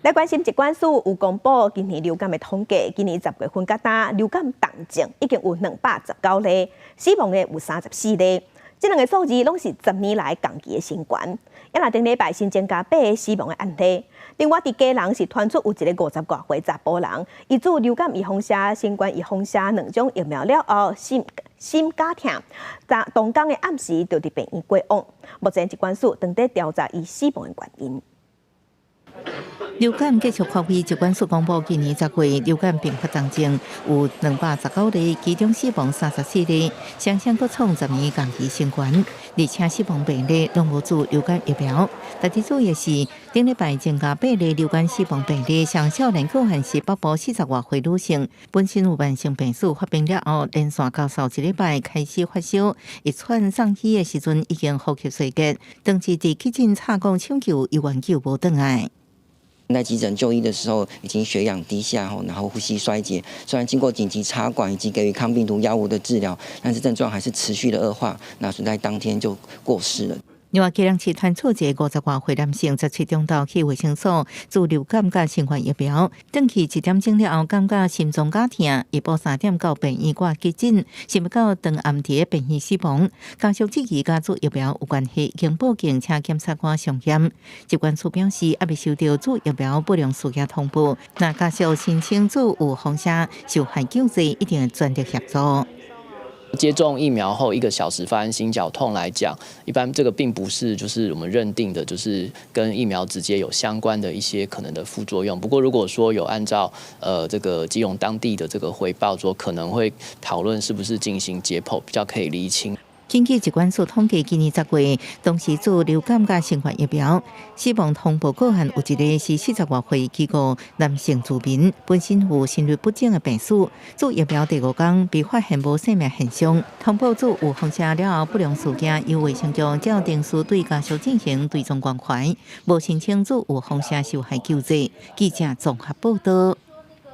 来关心疾管署有公布今年流感的统计，今年10月份到今流感重症已经有219例，死亡的有34例。这两个数字拢是10年来同期的新高。也若顶礼拜新增加8个死亡的案例。另外，伫家人是传出有一个50多岁查甫人，伊做流感预防射、新冠预防射2种疫苗了后，心加痛，同工的暗时就伫病院过往。目前疾管署正在调查伊死亡的原因。流感继续发挥，疾管署公布今年10月流感并发重症有219例，其中死亡34例，双双各创10年同期新高，而且死亡病例拢无注流感疫苗。特别注意的是，顶礼拜增加8例流感死亡病例，上少年个案是北部40多岁女性，本身有慢性病史，发病了后连续教授1礼拜开始发烧，一窜送医的时阵已经呼吸衰竭，当时伫急诊插管抢救，医院救无倒来。在急诊就医的时候，已经血氧低下，然后呼吸衰竭。虽然经过紧急插管以及给予抗病毒药物的治疗，但是症状还是持续的恶化，那是在当天就过世了。另外，基隆市传出一个50多岁男性17中昼去卫生所做流感甲新冠疫苗，转去1点钟了后，感觉心脏加痛，下晡3点到病院挂急诊，想不到当暗伫病院死亡。家属质疑甲做疫苗有关系，经报警请检察官上检。疾管署表示，还未收到做疫苗不良事件通报，那家属申请做预防射受害救济，一定会全力协助。接种疫苗后1个小时发生心绞痛来讲，一般这个并不是就是我们认定的，就是跟疫苗直接有相关的一些可能的副作用。不过如果说有按照这个基隆当地的这个回报说，可能会讨论是不是进行解剖，比较可以厘清。根据疾管署统计，今年10月，当时做流感甲新冠疫苗死亡通报个案有一例是40多岁基国男性居民，本身有心律不整的病史。做疫苗第5天被发现无生命现象，通报做预防射了后不良事件，由卫生局照定时对家属进行追踪关怀，无申请做预防射受害救济。记者综合报道。